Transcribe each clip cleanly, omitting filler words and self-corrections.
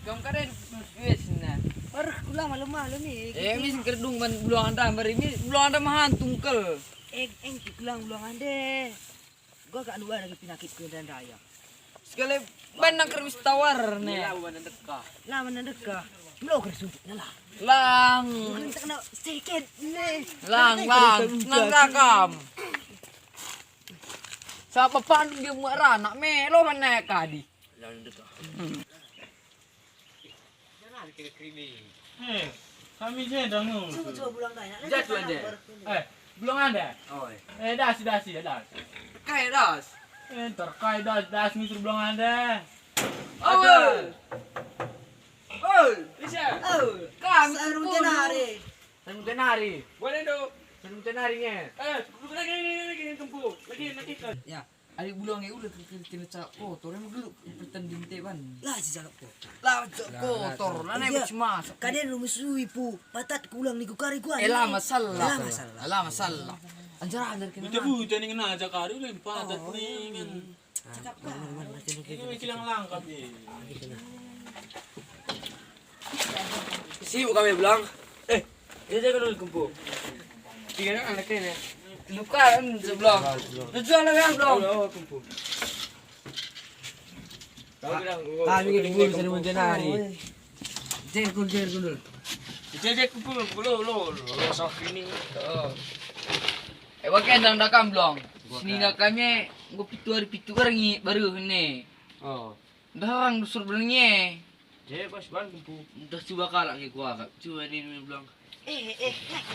Kamu karen biasanya. Parah kula malam-malam ni. Mis kerdung man bulang anda bari mi bulang anda mahan tungkel. Eng kikulang ulang ande. Gua gak luar lagi penyakit ke dan raya. Sekali banang kermis tawar ne. Lah mana dekah. Melo kersuntik lah. Lang. Tak kena sedikit ni. Lang nang rakam. Sa papan dia muara nak melo mana kadi. Lah dekah. Kami je dah nu. Coba bulang dah. Jatuh ande. Belum ada. Oh. Das. Kai das. Terkait das ni suruh belum ada. Awal. Bisa. Oh. Kam Sarung jenari. Sarung tenari. Boleh dok. Sarung tenari nya. Lagi kempu. Lagi. Ya. Ari bulang ni udah kena cak kotor emang dulu pertanding teban. Lah jejak ko. Lah kotor. Lah naik cuma. Kadang rumusui pu. Patat kulang ni kukari gua. Lah masalah. Lah masalah. Anjara kena. Buta ni kena aja kari ulah padat ni kan. Cakap Ini kilang langkap ni. Sibuk kami bilang. Dia jaga dulu kempu. Tiga anak ni. Luka sebelah. Tujuan lagi belum. Kempu. Kami ni dulu bisa menjenari. Jerkul dulu. Jadi kempu lo sok ini. Wakai nang dakam belum. Sini dakamnya gua pitu orang ni baru ni. Oh. Dah orang dusur belengnya. Jadi pas ban kempu. Dah cuba kalak ni gua. Cuba ni bilang. lagi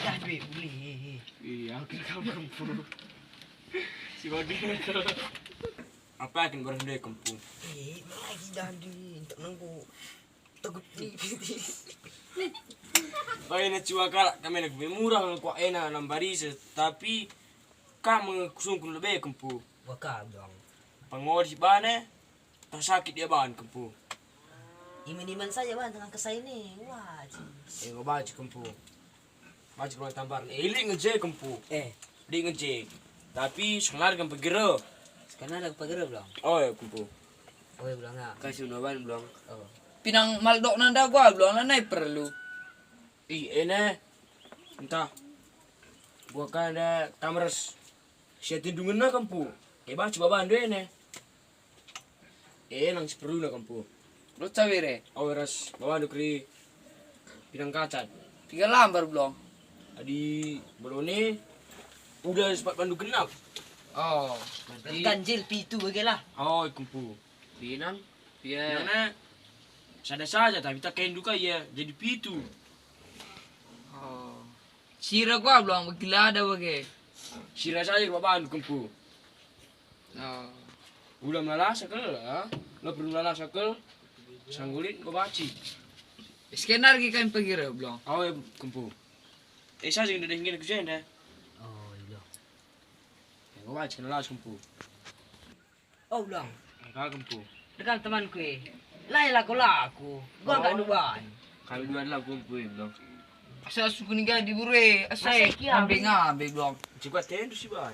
dah duit boleh. Iya, kamu kempu. Si bagi apa akan berhenti kempu? Lagi dah duit untuk nunggu. Tegup ni. Baik cua kalak kami nak murah nak enak nambari tapi kamu sungguh lebih kempu. Waka dong. Pengor si bane tak sakit dia ban kempu. Iman-iman saja bang tengah kesai ni. Wah. Ngau baca kempu. Baca rumah tambar. Ili ngeje kempu. Di ngeje. Tapi sekelar kan pergera. Sekarang ada pagera belum? Oh ya kempu. Oh belum ah. Kasih unaban belum. Oh. Pinang maldok nanda gua belum nanda perlu. Ene. Entah. Gua kan ada kamers. Siya tindungan na kempu. Baca babaan dua ene. Nang seperlu na kempu. Lu cawire. Oh ras babaan kri. Pinang kacat. 3 lambar belum. Adi belone udah sempat pandu genap. Oh. Ganjil pitu bagilah. Oh kempu. Pinang. Pinangnya sada saja tapi tak kain duka ya jadi pitu. Oh. Sira gua belum gila ada bagi. Sira saja babaan kempu. Oh. Udah malah sakel lah. Lo perlu malah sakel. Sanggulin kau baci. Skenar lagi kan pergi belum. Oh ya kempu. Saja yang dah ingin kerja dah. Oh iya. Kau baci kena las kempu. Oh belum. Kau kempu. Dekat temanku Laila laku. Gua enggak nuban. Kami dua adalah kempu belum. Asal suku ni gadi bure. Asal ambil ngabe belum. Cepat tentu sih ban.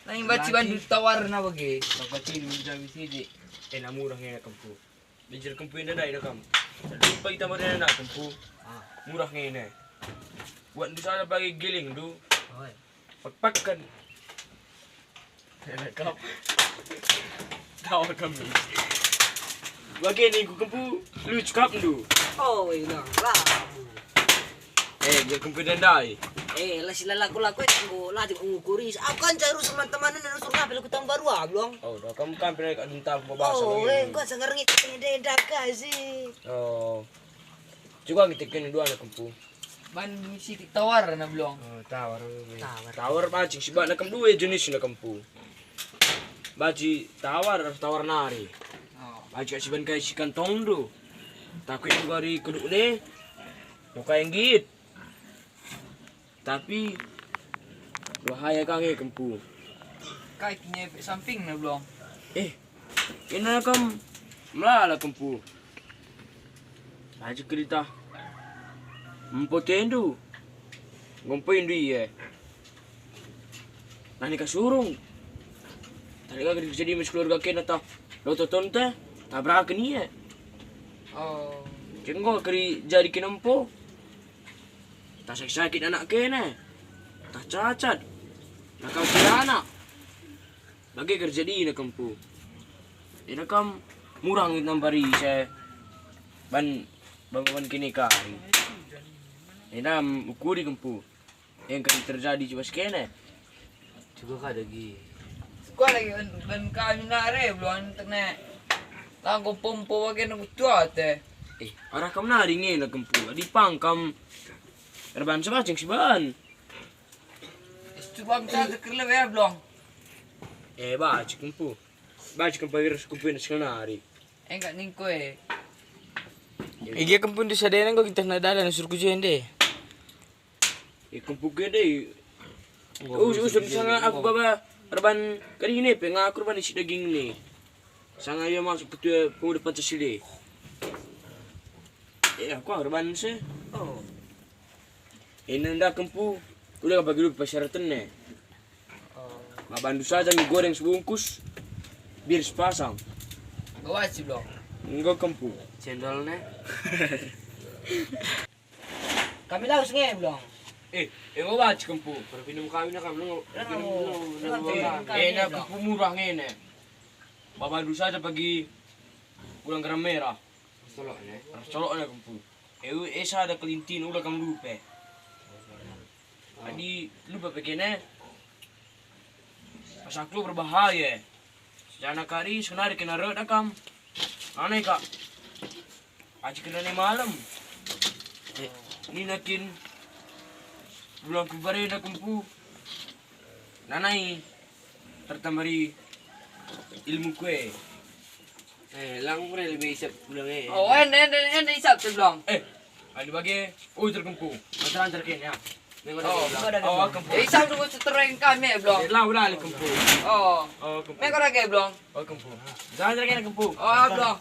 Lain baci bandu tawar na bagi. Tak baca ni jam sini. Nak murah ni kempu. Bincang kempu ini dah kam. Lupa kita mana nak kempu. Murah ni. Buat di sana bagi giling tu. Oi. Pakkan. Kau. Tahu kami. Bagi ni ku kempu lu cakap tu. Oh iya lah. Dia kempu dendai. Lah sila laku tunggu lah ngukuri. Akan cari teman-teman dan usul ngapel ku tambah baru belum. Oh, dah kamu kan pernah kat dental bahasa Oh, lagi. kau sengerngit ini dah kasih. Oh. Juga kita kena dua anak kempu. Bandu si tawar na belum. Oh, tawar. Tawar. Tawar bacing sebab nak dua jenis nak kempu. Baci tawar nari. Oh. Baci kat siban kai si kantong tu. Takut juga di keduk ni. Muka yang git. Tapi bahaya kaki kempu. Kai punya efek samping na belum. Kena kam melala kempu. Baci kerita. Mempotendu. Ngompoin dia. Nani kasurung. Tadi kan jadi mas keluarga kena tak. Lo tonton tak? Tabrak ni. Oh. Kaya ko, kari jadi kinampo. Tak sakit anak kene. Tak cacat. Nakam sila anak. Lagi kerja di na kampu. Ina kam murang ng bari sa ban kini kari. Ina ukuri kampu. Yang kan terjadi cuma sekene. Juga ka lagi. Sekolah lagi ban kami nare belum internet. Lagu pompo wage nang tuate. Arah kam na ringin na kampu. Adi pang kam. Erban sa bacing siban. Coba kita kerja ya belum. Baci kampu. Baci kampu harus kumpuin sekenari. Enggak ningko eh. Iya kampung di sadena kok kita nadala na surku jende. Kampu gede. Usur sana aku baba. Erban kali ini pengen aku erban isi daging ni. Sanga ya masuk ketua pemuda Pancasila. Aku erban sih. Oh. Ini ndak kampu. Udah bagi dulu persyaratan nih. Bantu saja mie goreng sebungkus. Biar sepasang. Gawat sih belum. Enggak kampu. Cendolnya. Kami tahu sungai belum? Enggak baca kampu. Para pinum kami nak belum. Nak kampu murah ngene. Bantu saja bagi ulang garam merah. Colok kampu. Esa ada kelintin udah kamu lupa. Adi lupa begini. Pasaklu berbahaya. Sejana kari sebenarnya kena reda kam. Aneh kak. Aji kena ni malam. Ni nakin bulan kubare na kumpu. Nanai tertamari ilmu kue. Lang mo lebih isap pulang eh. Oh, ini isap sih belum. Adi bagi terkumpu. Antar kene ya. Oh, isap dulu setereng kami belum. Lah kumpu. Oh, Oh kumpu. mereka lagi belum. Oh kumpu. Jangan kene kumpu. Oh, belum.